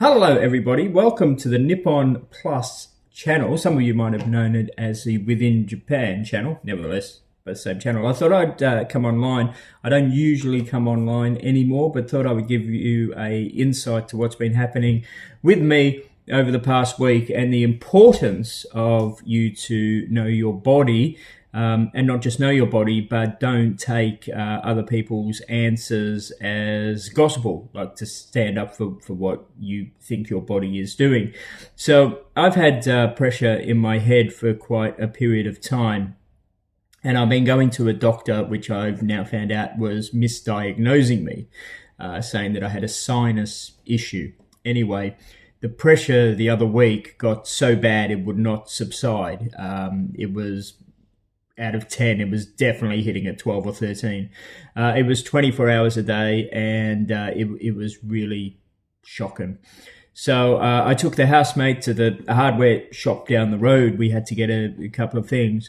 Hello everybody, welcome to the NipponPulse channel. Some of you might have known it as the Within Japan channel, nevertheless, the same channel. I thought I'd come online. I don't usually come online anymore, but thought I would give you a insight to what's been happening with me over the past week and the importance of you to know your body. And not just know your body, but don't take other people's answers as gospel, like to stand up for what you think your body is doing. So I've had pressure in my head for quite a period of time, and I've been going to a doctor, which I've now found out was misdiagnosing me, saying that I had a sinus issue. Anyway, the pressure the other week got so bad it would not subside. It was out of 10, it was definitely hitting at 12 or 13. It was 24 hours a day, and it was really shocking. So I took the housemate to the hardware shop down the road. We had to get a couple of things.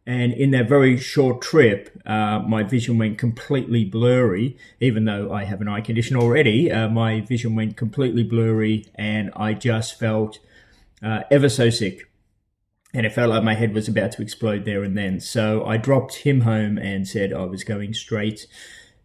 And in that very short trip, my vision went completely blurry. Even though I have an eye condition already, my vision went completely blurry, and I just felt ever so sick. And it felt like my head was about to explode there and then. So I dropped him home and said I was going straight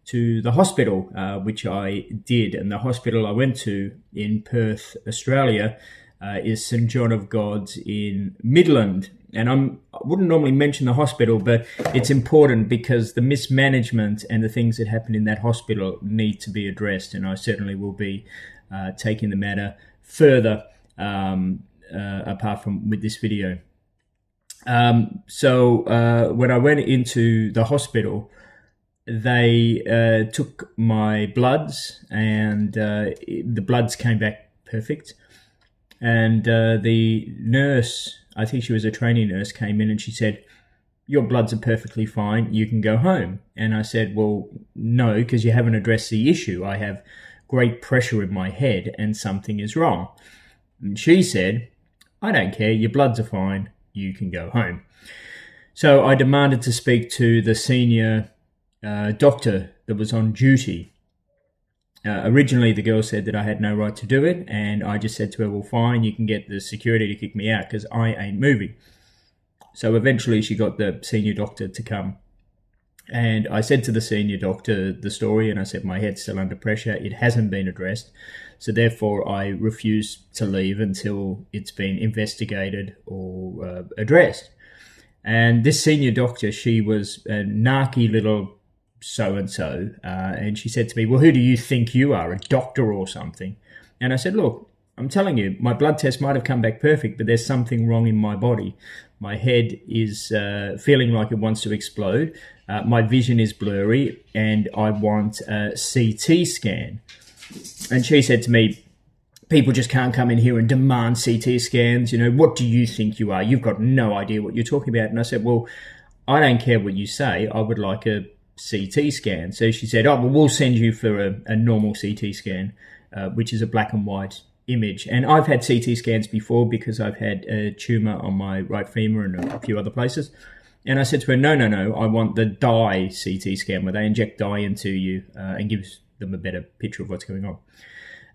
to the hospital, which I did. And the hospital I went to in Perth, Australia, is St John of God's in Midland. And I wouldn't normally mention the hospital, but it's important because the mismanagement and the things that happened in that hospital need to be addressed. And I certainly will be taking the matter further apart from with this video. So when I went into the hospital, they took my bloods, and the bloods came back perfect. And the nurse, I think she was a trainee nurse, came in and she said, "Your bloods are perfectly fine, you can go home." And I said, "Well, no, because you haven't addressed the issue. I have great pressure in my head and something is wrong." And she said, "I don't care, your bloods are fine, you can go home." So I demanded to speak to the senior doctor that was on duty. Originally, the girl said that I had no right to do it, and I just said to her, "Well, fine, you can get the security to kick me out because I ain't moving." So eventually she got the senior doctor to come, and I said to the senior doctor the story, and I said, "My head's still under pressure, it hasn't been addressed, so therefore I refuse to leave until it's been investigated or addressed." And this senior doctor, she was a narky little so-and-so, and she said to me, "Well, who do you think you are, a doctor or something?" And I said, "Look, I'm telling you, my blood test might have come back perfect, but there's something wrong in my body. My head is feeling like it wants to explode. My vision is blurry, and I want a CT scan." And she said to me, "People just can't come in here and demand CT scans. You know, what do you think you are? You've got no idea what you're talking about." And I said, "Well, I don't care what you say. I would like a CT scan." So she said, "Oh, well, we'll send you for a normal CT scan, which is a black and white image." And I've had CT scans before because I've had a tumour on my right femur and a few other places. And I said to her, no, I want the dye CT scan where they inject dye into you and gives them a better picture of what's going on.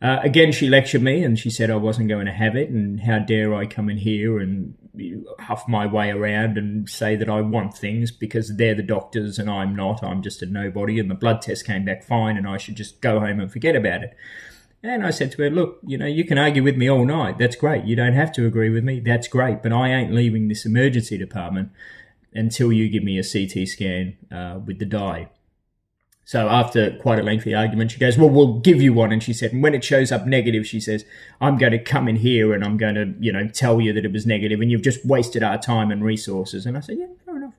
Again, she lectured me and she said I wasn't going to have it, and how dare I come in here and huff my way around and say that I want things because they're the doctors and I'm not. I'm just a nobody, and the blood test came back fine and I should just go home and forget about it. And I said to her, "Look, you know, you can argue with me all night. That's great. You don't have to agree with me. That's great. But I ain't leaving this emergency department until you give me a CT scan with the dye." So after quite a lengthy argument, she goes, "Well, we'll give you one." And she said, "And when it shows up negative," she says, "I'm going to come in here and I'm going to, you know, tell you that it was negative and you've just wasted our time and resources." And I said, "Yeah, fair enough.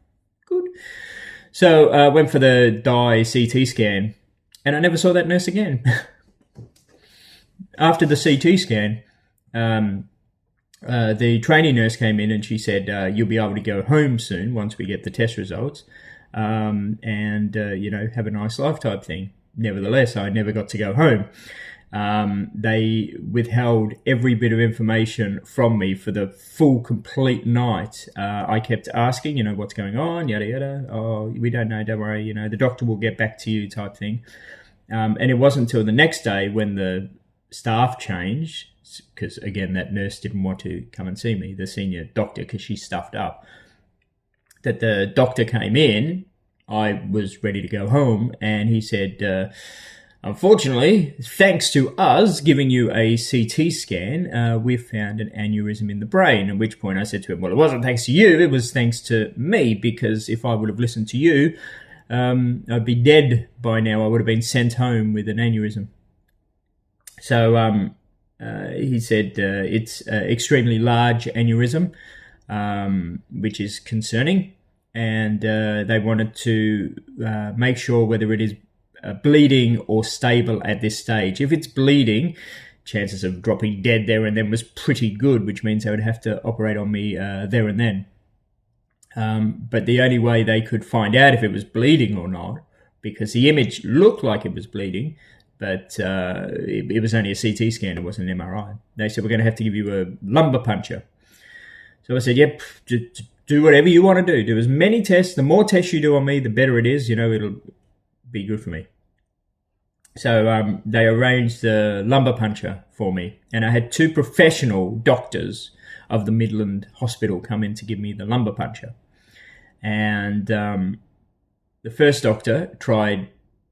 Good." So I went for the dye CT scan, and I never saw that nurse again. After the CT scan, the trainee nurse came in and she said, "You'll be able to go home soon once we get the test results. And you know, have a nice life type thing." Nevertheless, I never got to go home. They withheld every bit of information from me for the full, complete night. I kept asking, you know, "What's going on, yada, yada." "Oh, we don't know, don't worry, you know, the doctor will get back to you," type thing. And it wasn't until the next day when the staff changed because, again, that nurse didn't want to come and see me, the senior doctor, because she stuffed up. That the doctor came in, I was ready to go home, and he said, unfortunately, thanks to us giving you a CT scan, we've found an aneurysm in the brain. At which point I said to him, well, it wasn't thanks to you, it was thanks to me, because if I would have listened to you, I'd be dead by now. I would have been sent home with an aneurysm. So he said it's an extremely large aneurysm, which is concerning, and they wanted to make sure whether it is bleeding or stable at this stage. If it's bleeding, chances of dropping dead there and then was pretty good, which means they would have to operate on me there and then. But the only way they could find out if it was bleeding or not, because the image looked like it was bleeding, but it was only a CT scan, it wasn't an MRI. They said, we're going to have to give you a lumbar puncture. So I said, yep, do whatever you want to do. Do as many tests. The more tests you do on me, the better it is. It'll be good for me. So they arranged the lumbar puncture for me, and I had 2 professional doctors of the Midland hospital come in to give me the lumbar puncture. And the first doctor tried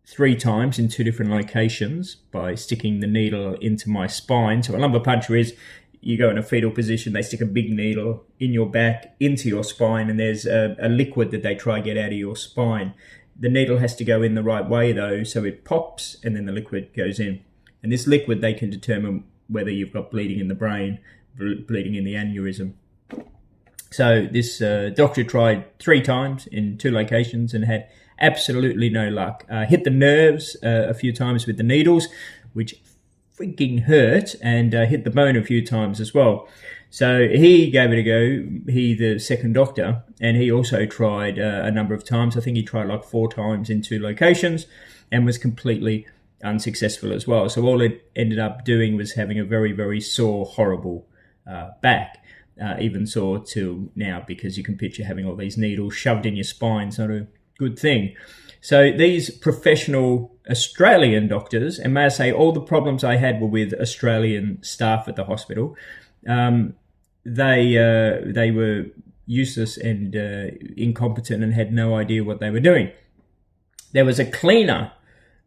3 times in 2 different locations by sticking the needle into my spine. So a lumbar puncture is, you go in a fetal position, they stick a big needle in your back into your spine, and there's a liquid that they try to get out of your spine. The needle has to go in the right way, though, so it pops and then the liquid goes in. And this liquid, they can determine whether you've got bleeding in the brain, bleeding in the aneurysm. So this doctor tried 3 times in 2 locations and had absolutely no luck. Hit the nerves a few times with the needles, which freaking hurt, and hit the bone a few times as well. So he gave it a go, the second doctor, and he also tried a number of times. I think he tried like 4 times in 2 locations and was completely unsuccessful as well. So all it ended up doing was having a very, very sore, horrible back, even sore till now, because you can picture having all these needles shoved in your spine. It's not a good thing. So these professional Australian doctors, and may I say all the problems I had were with Australian staff at the hospital, they were useless and incompetent and had no idea what they were doing. There was a cleaner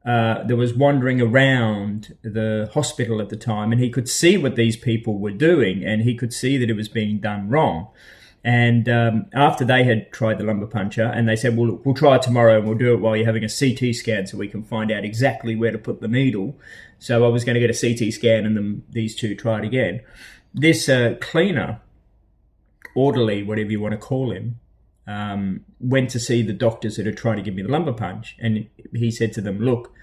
that was wandering around the hospital at the time, and he could see what these people were doing, and he could see that it was being done wrong. And after they had tried the lumbar puncture, and they said, well, we'll try it tomorrow and we'll do it while you're having a CT scan so we can find out exactly where to put the needle. So I was going to get a CT scan, and then these 2 tried again. This cleaner, orderly, whatever you want to call him, went to see the doctors that had tried to give me the lumbar punch. And he said to them, look,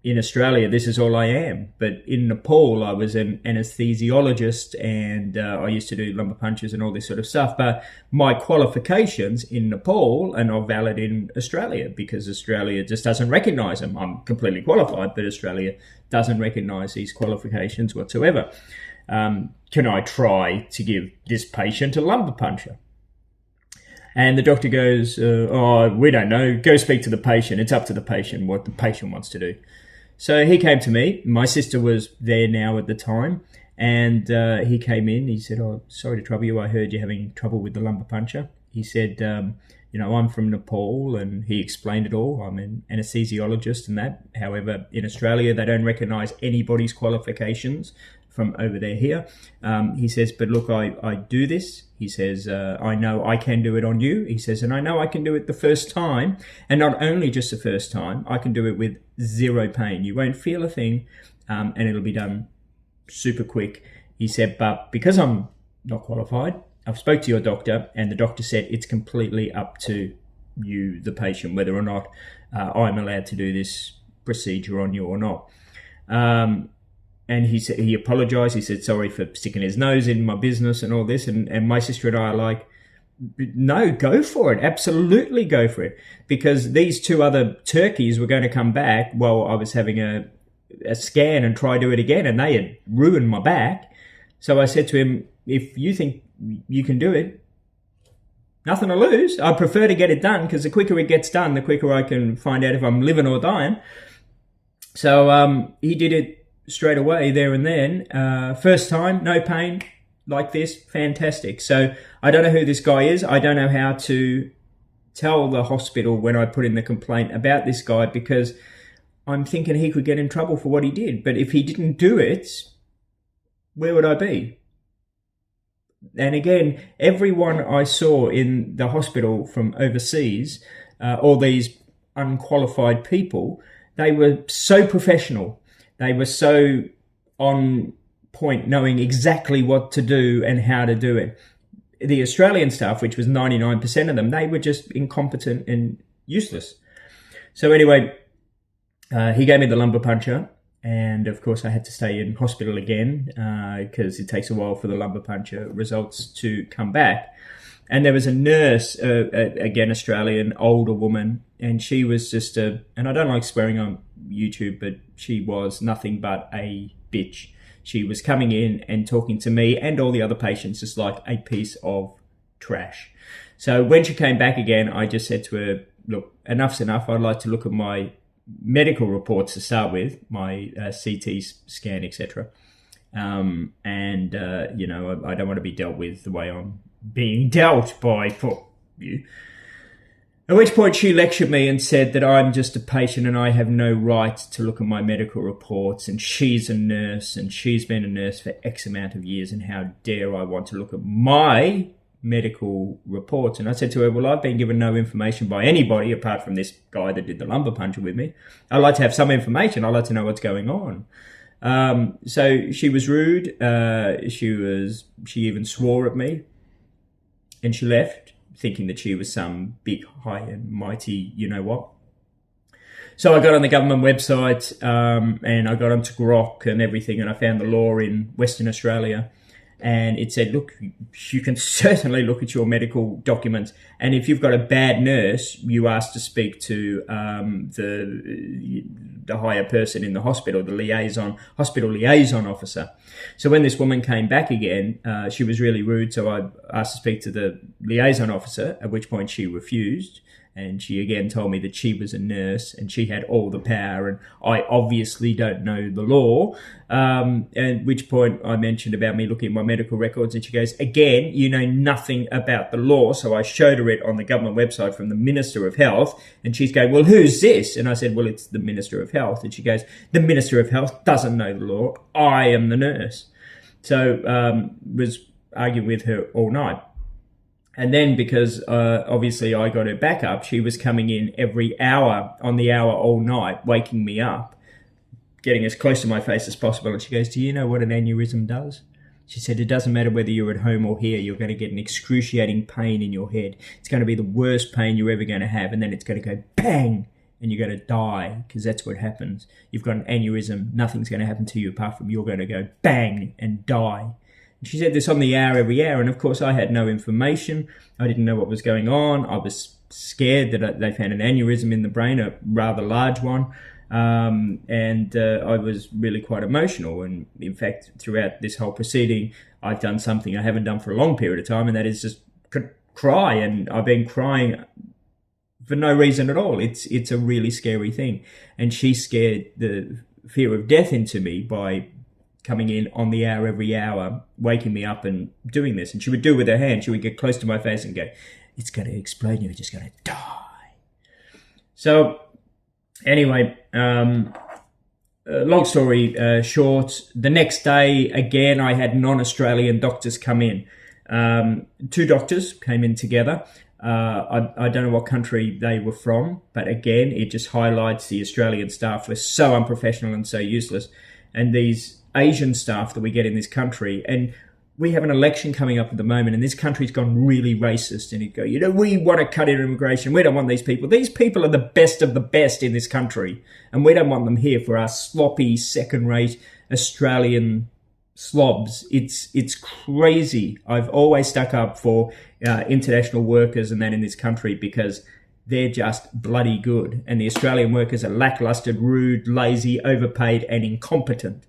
in Australia, this is all I am. But in Nepal, I was an anesthesiologist, and I used to do lumbar punches and all this sort of stuff. But my qualifications in Nepal are not valid in Australia, because Australia just doesn't recognise them. I'm completely qualified, but Australia doesn't recognise these qualifications whatsoever. Can I try to give this patient a lumbar puncture? And the doctor goes, oh, we don't know. Go speak to the patient. It's up to the patient what the patient wants to do. So he came to me. My sister was there now at the time. And he came in. He said, oh, sorry to trouble you. I heard you're having trouble with the lumbar puncture. He said, I'm from Nepal. And he explained it all. I'm an anesthesiologist and that. However, in Australia, they don't recognise anybody's qualifications from over there here. He says, but look, I do this. He says, I know I can do it on you. He says, and I know I can do it the first time. And not only just the first time, I can do it with 0 pain. You won't feel a thing, and it'll be done super quick. He said, but because I'm not qualified, I've spoke to your doctor, and the doctor said it's completely up to you, the patient, whether or not I'm allowed to do this procedure on you or not. And he said, he apologized. He said, sorry for sticking his nose in my business and all this. And my sister and I are like, no, go for it. Absolutely go for it. Because these 2 other turkeys were going to come back while I was having a scan and try to do it again. And they had ruined my back. So I said to him, if you think you can do it, nothing to lose. I prefer to get it done, because the quicker it gets done, the quicker I can find out if I'm living or dying. So he did it straight away, there and then. First time, no pain like this, fantastic. So I don't know who this guy is. I don't know how to tell the hospital when I put in the complaint about this guy, because I'm thinking he could get in trouble for what he did. But if he didn't do it, where would I be? And again, everyone I saw in the hospital from overseas, all these unqualified people, they were so professional. They were so on point, knowing exactly what to do and how to do it. The Australian staff, which was 99% of them, they were just incompetent and useless. So anyway, he gave me the lumbar puncture. And of course, I had to stay in hospital again because it takes a while for the lumbar puncture results to come back. And there was a nurse, again, Australian, older woman, and she was just and I don't like swearing on YouTube, but she was nothing but a bitch. She was coming in and talking to me and all the other patients just like a piece of trash. So when she came back again, I just said to her, look, enough's enough. I'd like to look at my medical reports to start with, my CT scan, etc. You know, I don't want to be dealt with the way I'm being dealt by you. At which point she lectured me and said that I'm just a patient and I have no right to look at my medical reports, and she's a nurse and she's been a nurse for X amount of years, and how dare I want to look at my medical reports. And I said to her, well, I've been given no information by anybody apart from this guy that did the lumbar puncture with me. I'd like to have some information. I'd like to know what's going on. So she was rude. She even swore at me, and she left thinking that she was some big, high and mighty, you know what. So I got on the government website and I got onto Grok and everything, and I found the law in Western Australia. And it said, look, you can certainly look at your medical documents. And if you've got a bad nurse, you ask to speak to the higher person in the hospital, the hospital liaison officer. So when this woman came back again, she was really rude. So I asked to speak to the liaison officer, at which point she refused. And she again told me that she was a nurse and she had all the power, and I obviously don't know the law. At which point I mentioned about me looking at my medical records, and she goes, again, you know nothing about the law. So I showed her it on the government website from the Minister of Health, and she's going, well, who's this? And I said, well, it's the Minister of Health. And she goes, the Minister of Health doesn't know the law. I am the nurse. So was arguing with her all night. And then because obviously I got her back up, she was coming in every hour, on the hour all night, waking me up, getting as close to my face as possible. And she goes, do you know what an aneurysm does? She said, it doesn't matter whether you're at home or here, you're going to get an excruciating pain in your head. It's going to be the worst pain you're ever going to have. And then it's going to go bang, and you're going to die, because that's what happens. You've got an aneurysm. Nothing's going to happen to you apart from you're going to go bang and die. She said this on the hour, every hour, and of course I had no information. I didn't know what was going on. I was scared that they found an aneurysm in the brain, a rather large one, and I was really quite emotional. And in fact, throughout this whole proceeding, I've done something I haven't done for a long period of time, and that is just cry. And I've been crying for no reason at all. It's a really scary thing. And she scared the fear of death into me by coming in on the hour, every hour, waking me up and doing this. And she would do it with her hand. She would get close to my face and go, it's going to explode. You're just going to die. So anyway, long story short, the next day, again, I had non-Australian doctors come in. 2 doctors came in together. I don't know what country they were from, but again, it just highlights the Australian staff were so unprofessional and so useless. And these Asian staff that we get in this country, and we have an election coming up at the moment, and this country's gone really racist, and it go, you know, we want to cut in immigration. We don't want these people. These people are the best of the best in this country, and we don't want them here for our sloppy, second-rate Australian slobs. It's crazy. I've always stuck up for international workers and that in this country because they're just bloody good, and the Australian workers are lackluster, rude, lazy, overpaid, and incompetent.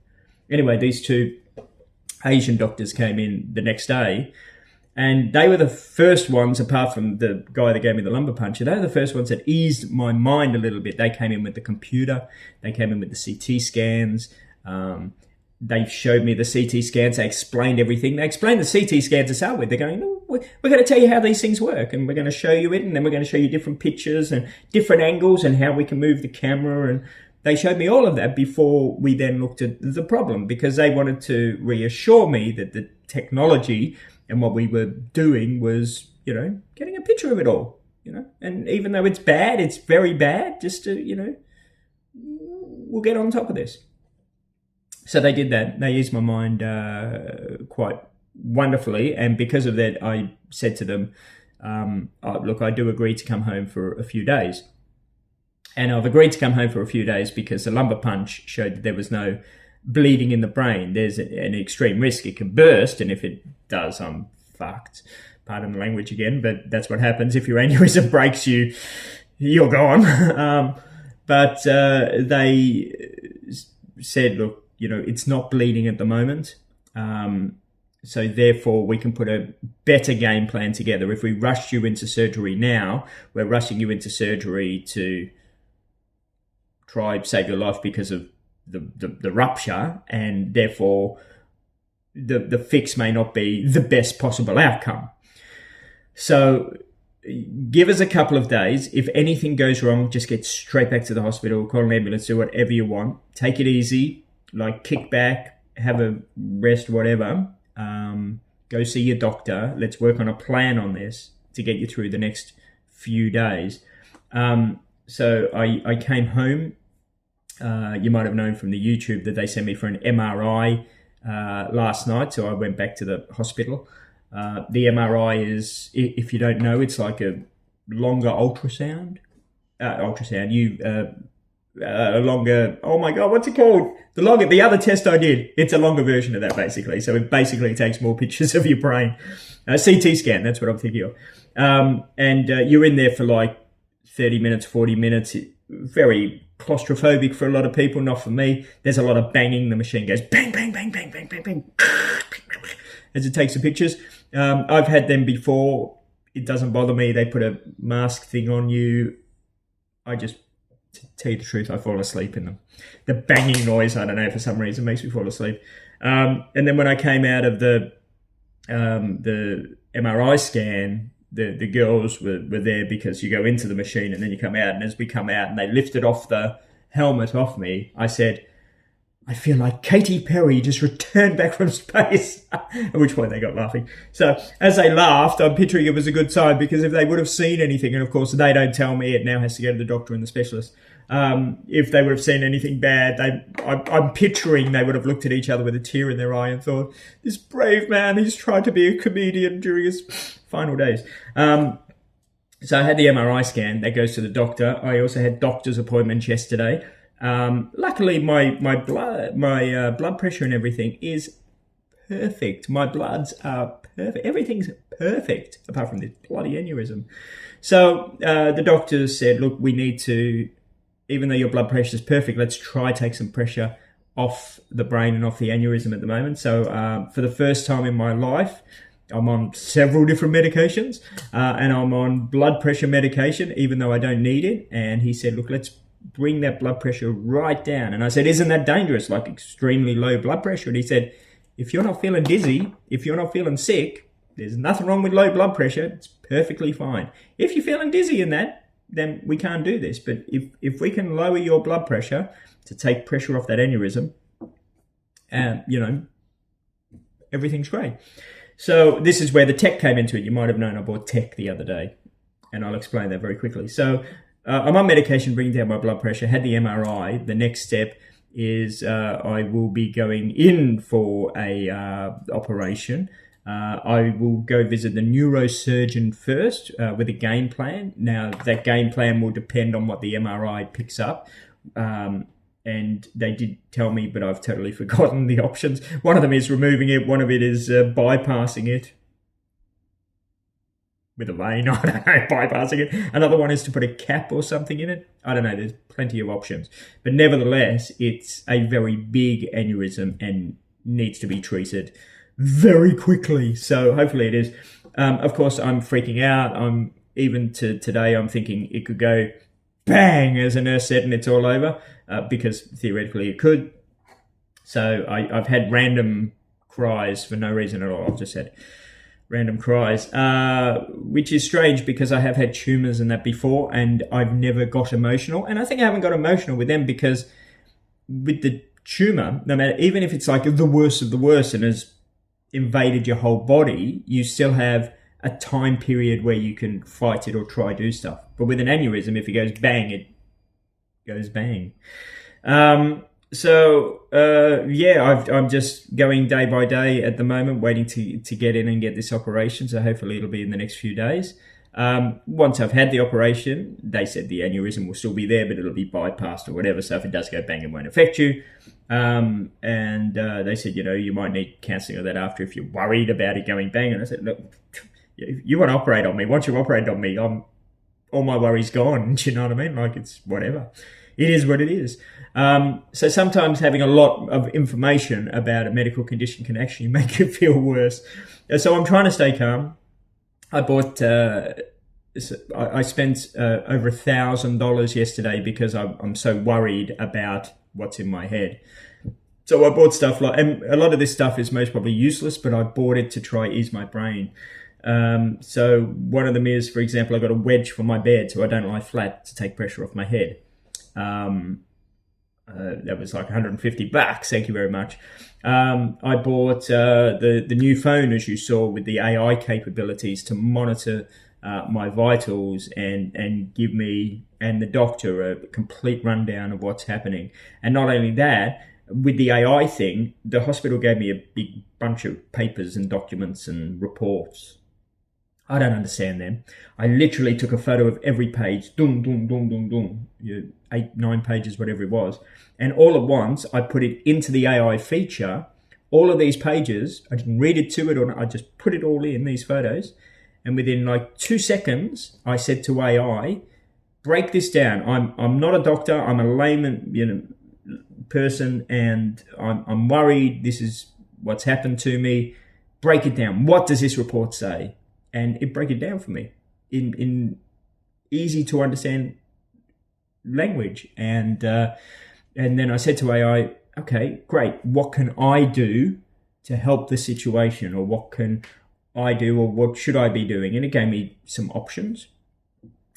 Anyway, these 2 Asian doctors came in the next day, and they were the first ones, apart from the guy that gave me the lumbar puncture, they were the first ones that eased my mind a little bit. They came in with the computer, they came in with the CT scans, They showed me the CT scans. They explained everything. They explained the CT scans to start with. They're going, no, we're going to tell you how these things work, and we're going to show you it, and then we're going to show you different pictures and different angles and how we can move the camera. And they showed me all of that before we then looked at the problem, because they wanted to reassure me that the technology and what we were doing was, getting a picture of it all, And even though it's bad, it's very bad, just to, we'll get on top of this. So they did that. They used my mind quite wonderfully. And because of that, I said to them, look, I do agree to come home for a few days. And I've agreed to come home for a few days because the lumbar punch showed that there was no bleeding in the brain. There's an extreme risk. It can burst. And if it does, I'm fucked. Pardon the language again, but that's what happens. If your aneurysm breaks, you're gone. But they said, look, it's not bleeding at the moment. So therefore, we can put a better game plan together. If we rush you into surgery now, we're rushing you into surgery to try save your life because of the rupture, and therefore the fix may not be the best possible outcome. So give us a couple of days. If anything goes wrong, just get straight back to the hospital, call an ambulance, do whatever you want. Take it easy, like kick back, have a rest, whatever. Go see your doctor. Let's work on a plan on this to get you through the next few days. So I came home. You might have known from the YouTube that they sent me for an MRI last night. So I went back to the hospital. The MRI is, if you don't know, it's like a longer ultrasound. A longer, oh my God, what's it called? The other test I did, it's a longer version of that basically. So it basically takes more pictures of your brain. CT scan, that's what I'm thinking of. And you're in there for like 30 minutes, 40 minutes. Very claustrophobic for a lot of people, not for me. There's a lot of banging. The machine goes bang, bang, bang, bang, bang, bang, bang, as it takes the pictures. I've had them before. It doesn't bother me. They put a mask thing on you. To tell you the truth, I fall asleep in them. The banging noise, I don't know, for some reason makes me fall asleep. And then when I came out of the MRI scan, the girls were there because you go into the machine and then you come out. And as we come out and they lifted off the helmet off me, I said, I feel like Katy Perry just returned back from space. At which point they got laughing. So as they laughed, I'm picturing it was a good sign, because if they would have seen anything, and of course they don't tell me, it now has to go to the doctor and the specialist. If they would have seen anything bad, I'm picturing they would have looked at each other with a tear in their eye and thought, this brave man, he's tried to be a comedian during his final days. So I had the MRI scan. That goes to the doctor. I also had doctor's appointments yesterday. Luckily, my blood pressure and everything is perfect. My bloods are perfect. Everything's perfect apart from this bloody aneurysm. So the doctor said, look, we need to, even though your blood pressure is perfect, let's try take some pressure off the brain and off the aneurysm at the moment. So for the first time in my life, I'm on several different medications, and I'm on blood pressure medication, even though I don't need it. And he said, look, let's bring that blood pressure right down. And I said, isn't that dangerous, like extremely low blood pressure? And he said, if you're not feeling dizzy, if you're not feeling sick, there's nothing wrong with low blood pressure. It's perfectly fine. If you're feeling dizzy in that, then we can't do this. But if we can lower your blood pressure to take pressure off that aneurysm, everything's great. So this is where the tech came into it. You might have known I bought tech the other day, and I'll explain that very quickly. So I'm on medication, bringing down my blood pressure, had the MRI. The next step is I will be going in for a operation. I will go visit the neurosurgeon first with a game plan. Now, that game plan will depend on what the MRI picks up. And they did tell me, but I've totally forgotten the options. One of them is removing it. One of it is bypassing it with a vein. I don't know, bypassing it. Another one is to put a cap or something in it. I don't know. There's plenty of options. But nevertheless, it's a very big aneurysm and needs to be treated very quickly. So hopefully it is. Of course, I'm freaking out. Even to today, I'm thinking it could go bang, as a nurse said, and it's all over, because theoretically it could. So I've had random cries for no reason at all. I've just had random cries, which is strange because I have had tumours and that before, and I've never got emotional. And I think I haven't got emotional with them because with the tumour, no matter, even if it's like the worst of the worst and has invaded your whole body, you still have a time period where you can fight it or try do stuff. But with an aneurysm, if it goes bang, it goes bang. I'm just going day by day at the moment, waiting to get in and get this operation. So hopefully it'll be in the next few days. Once I've had the operation, they said the aneurysm will still be there, but it'll be bypassed or whatever. So if it does go bang, it won't affect you. They said, you might need counselling of that after if you're worried about it going bang. And I said, look, you want to operate on me. Once you operate on me, all my worries gone. Do you know what I mean? Like, it's whatever. It is what it is. So sometimes having a lot of information about a medical condition can actually make you feel worse. So I'm trying to stay calm. I bought, I spent over $1,000 yesterday because I'm so worried about what's in my head. So I bought stuff and a lot of this stuff is most probably useless, but I bought it to try ease my brain. So one of them is, for example, I got a wedge for my bed so I don't lie flat to take pressure off my head. That was like $150. Thank you very much. I bought the new phone, as you saw, with the AI capabilities to monitor my vitals and give me and the doctor a complete rundown of what's happening. And not only that, with the AI thing, the hospital gave me a big bunch of papers and documents and reports. I don't understand them. I literally took a photo of every page, 8, 9 pages, whatever it was. And all at once, I put it into the AI feature. All of these pages, I didn't read it to it, or I just put it all in these photos. And within like 2 seconds, I said to AI, break this down. I'm not a doctor. I'm a layman, person, and I'm worried. This is what's happened to me. Break it down. What does this report say? And it broke it down for me in easy to understand language. And then I said to AI, okay, great. What can I do to help the situation? Or what can I do? Or what should I be doing? And it gave me some options.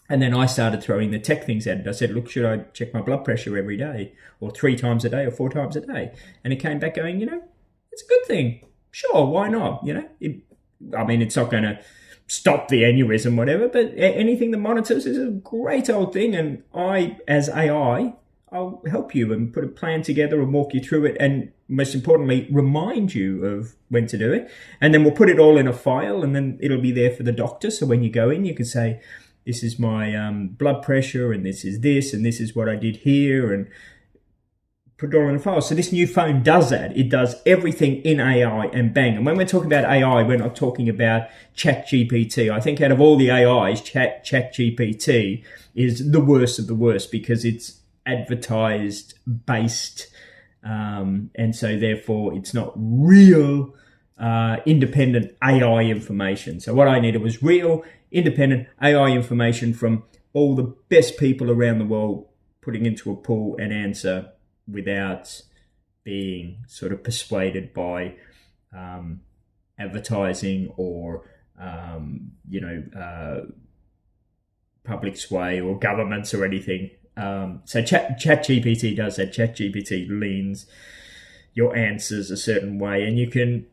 And then I started throwing the tech things at it. I said, look, should I check my blood pressure every day? Or 3 times a day or 4 times a day? And it came back going, it's a good thing. Sure, why not? It's not going to stop the aneurysm, whatever, but anything that monitors is a great old thing. And I, as AI, I'll help you and put a plan together and walk you through it. And most importantly, remind you of when to do it. And then we'll put it all in a file and then it'll be there for the doctor. So when you go in, you can say, this is my blood pressure and this is what I did here, and put it all in a file. So this new phone does that. It does everything in AI and bang. And when we're talking about AI, we're not talking about ChatGPT. I think out of all the AIs, ChatGPT is the worst of the worst because it's advertised based. And so therefore it's not real independent AI information. So what I needed was real independent AI information from all the best people around the world putting into a pool and answer without being sort of persuaded by advertising or public sway or governments or anything. So ChatGPT does that. ChatGPT leans your answers a certain way, and you can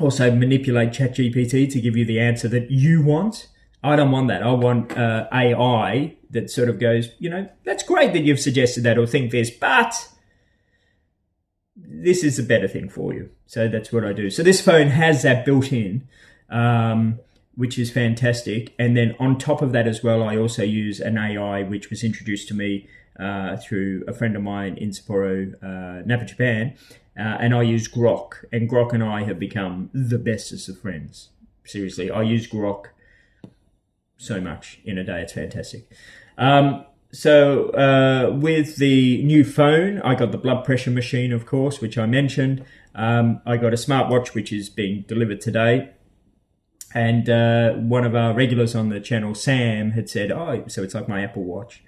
also manipulate ChatGPT to give you the answer that you want. I don't want that. I want AI that sort of goes, that's great that you've suggested that or think this, but this is a better thing for you. So that's what I do. So this phone has that built in, which is fantastic. And then on top of that as well, I also use an AI, which was introduced to me through a friend of mine in Sapporo, Napa, Japan. And I use Grok. And Grok and I have become the bestest of friends. Seriously, I use Grok so much in a day. It's fantastic. So with the new phone, I got the blood pressure machine, of course, which I mentioned. I got a smartwatch, which is being delivered today. And one of our regulars on the channel, Sam, had said, oh, so it's like my Apple Watch.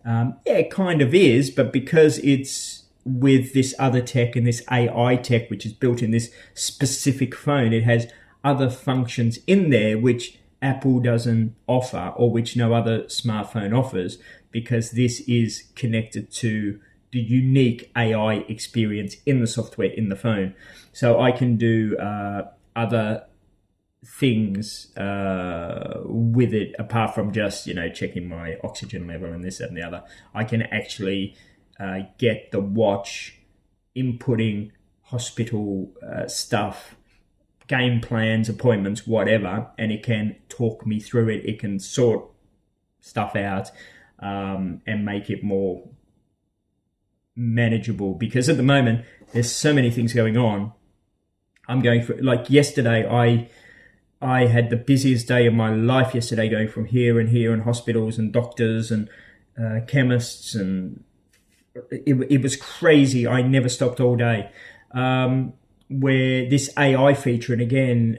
Yeah, it kind of is, but because it's with this other tech and this AI tech, which is built in this specific phone, it has other functions in there which Apple doesn't offer, or which no other smartphone offers, because this is connected to the unique AI experience in the software in the phone. So I can do other things with it apart from just, checking my oxygen level and this, that, and the other. I can actually get the watch inputting hospital stuff, game plans, appointments, whatever, and it can talk me through it. It can sort stuff out and make it more manageable, because at the moment there's so many things going on. I'm going for, like yesterday, I had the busiest day of my life yesterday, going from here and here, and hospitals and doctors and chemists, and it was crazy. I never stopped all day. Where this AI feature, and again,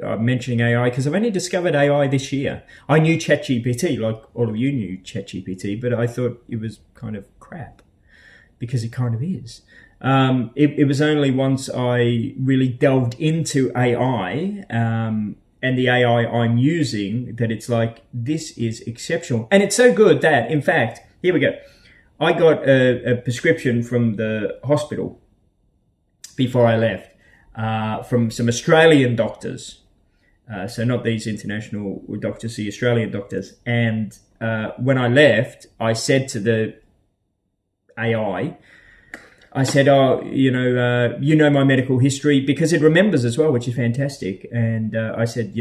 I'm mentioning AI because I've only discovered AI this year. I knew ChatGPT, like all of you knew ChatGPT, but I thought it was kind of crap, because it kind of is. It was only once I really delved into AI and the AI I'm using that it's like, this is exceptional. And it's so good that, in fact, here we go. I got a prescription from the hospital before I left from some Australian doctors. So not these international doctors, the Australian doctors. And when I left, I said to the AI, I said, you know my medical history, because it remembers as well, which is fantastic. And I said,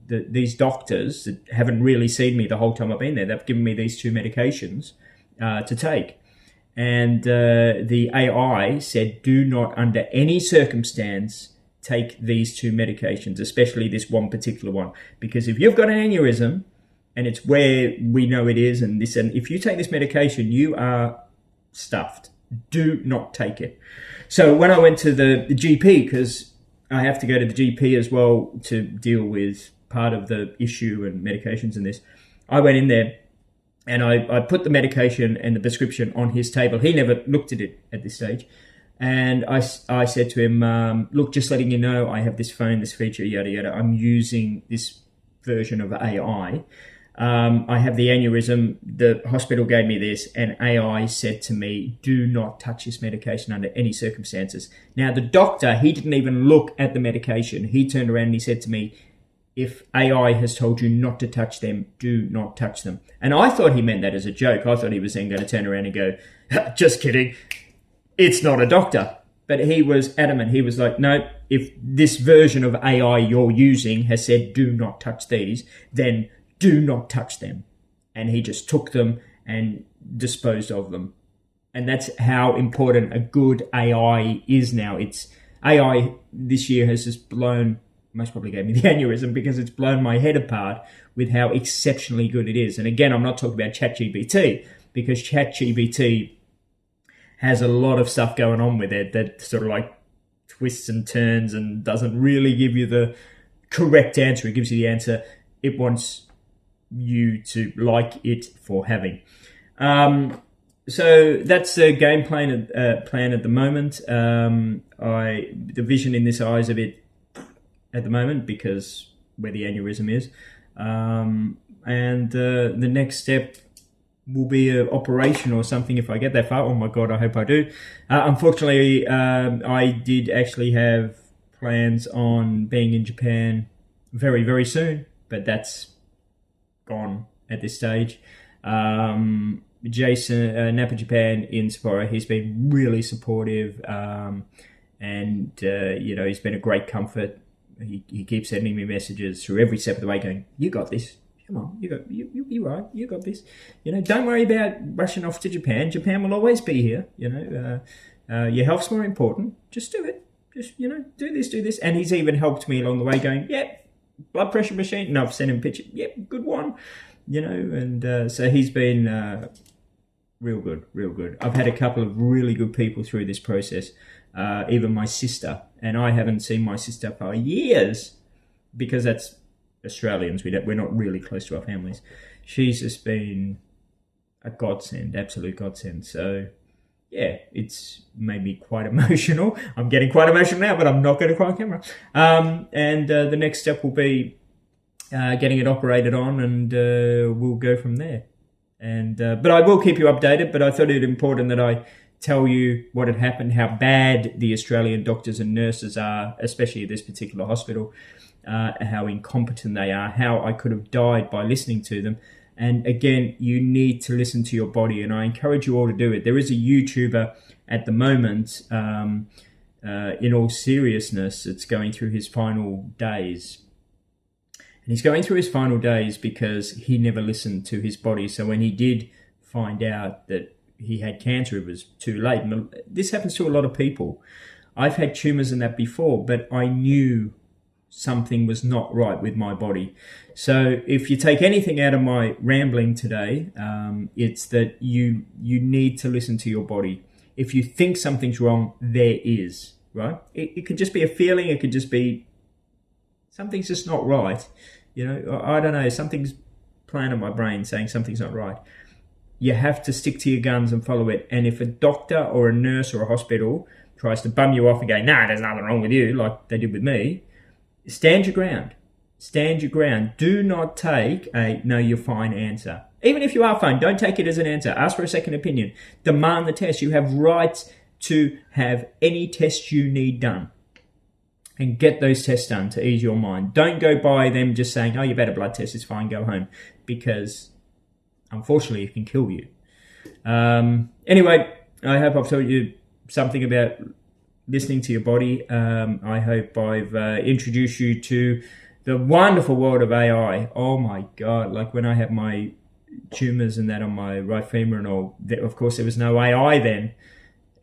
these doctors that haven't really seen me the whole time I've been there, they've given me these 2 medications to take. And the AI said, do not under any circumstance take these 2 medications, especially this one particular one, because if you've got an aneurysm, and it's where we know it is, and if you take this medication, you are stuffed. Do not take it. So when I went to the GP, because I have to go to the GP as well to deal with part of the issue and medications and this, I went in there and I put the medication and the prescription on his table. He never looked at it at this stage. And I said to him, look, just letting you know, I have this phone, this feature, yada, yada. I'm using this version of AI. I have the aneurysm, the hospital gave me this, and AI said to me, do not touch this medication under any circumstances. Now, the doctor, he didn't even look at the medication. He turned around and he said to me, if AI has told you not to touch them, do not touch them. And I thought he meant that as a joke. I thought he was then going to turn around and go, just kidding, it's not a doctor. But he was adamant. He was like, no, if this version of AI you're using has said do not touch these, then do not touch them. And he just took them and disposed of them. And that's how important a good AI is now. It's AI this year has just blown, most probably gave me the aneurysm, because it's blown my head apart with how exceptionally good it is. And again, I'm not talking about ChatGPT, because ChatGPT has a lot of stuff going on with it that sort of like twists and turns and doesn't really give you the correct answer. It gives you the answer it wants you to like it for having. So that's the game plan at the moment. The vision in this eye is a bit at the moment because where the aneurysm is. And the next step will be an operation or something if I get that far. Oh my God, I hope I do. Unfortunately, I did actually have plans on being in Japan very, very soon, but that's gone at this stage. Jason, Napa Japan in Sapporo, he's been really supportive, and he's been a great comfort. He keeps sending me messages through every step of the way, going, "You got this. Come on, you're right. You got this. Don't worry about rushing off to Japan. Japan will always be here. Your health's more important. Just do it. Just do this." And he's even helped me along the way, going, "Yep, blood pressure machine." And I've sent him pictures. Yep, good one. And so he's been real good. I've had a couple of really good people through this process. Even my sister, and I haven't seen my sister for years because that's Australians. We're not really close to our families. She's just been a godsend, absolute godsend. So yeah, it's made me quite emotional. I'm getting quite emotional now, but I'm not going to cry on camera. And the next step will be getting it operated on, and we'll go from there. And but I will keep you updated. But I thought it important that I tell you what had happened, how bad the Australian doctors and nurses are, especially at this particular hospital, how incompetent they are, how I could have died by listening to them. And again, you need to listen to your body, and I encourage you all to do it. There is a YouTuber at the moment, in all seriousness, it's going through his final days. And he's going through his final days because he never listened to his body. So when he did find out that he had cancer, it was too late. And this happens to a lot of people. I've had tumours and that before, but I knew something was not right with my body. So if you take anything out of my rambling today, it's that you need to listen to your body. If you think something's wrong, there is, right? It could just be a feeling. It could just be something's just not right. You know, I don't know, something's playing in my brain saying something's not right. You have to stick to your guns and follow it. And if a doctor or a nurse or a hospital tries to bum you off and go, nah, there's nothing wrong with you, like they did with me, stand your ground. Stand your ground. Do not take a no, you're fine answer. Even if you are fine, don't take it as an answer. Ask for a second opinion. Demand the test. You have rights to have any test you need done. And get those tests done to ease your mind. Don't go by them just saying, oh, you've had a blood test, it's fine, go home. Because, unfortunately, it can kill you. Anyway, I hope I've told you something about listening to your body. I hope I've introduced you to the wonderful world of AI. Oh, my God. Like, when I had my tumours and that on my right femur and all, of course, there was no AI then.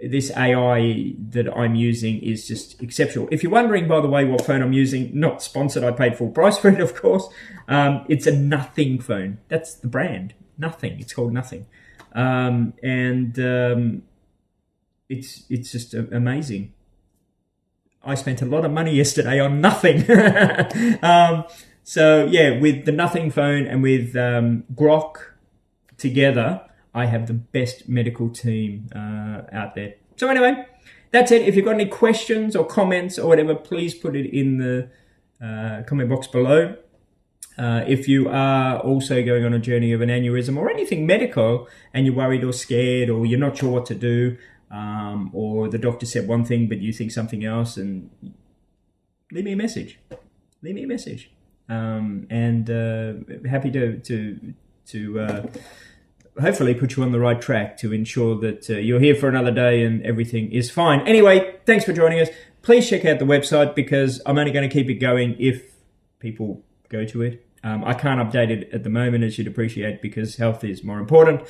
This AI that I'm using is just exceptional. If you're wondering, by the way, what phone I'm using, not sponsored, I paid full price for it, of course. It's a Nothing phone. That's the brand. Nothing. It's called Nothing. It's just amazing. I spent a lot of money yesterday on nothing. So, yeah, with the Nothing phone and with Grok together, I have the best medical team out there. So anyway, that's it. If you've got any questions or comments or whatever, please put it in the comment box below. If you are also going on a journey of an aneurysm or anything medical and you're worried or scared or you're not sure what to do, or the doctor said one thing but you think something else, and leave me a message. Leave me a message. And happy to hopefully put you on the right track to ensure that you're here for another day and everything is fine. Anyway, thanks for joining us. Please check out the website because I'm only going to keep it going if people go to it. I can't update it at the moment, as you'd appreciate, because health is more important.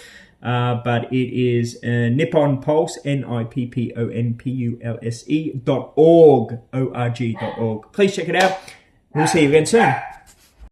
But it is NipponPulse, NipponPulse.org. Please check it out. We'll see you again soon.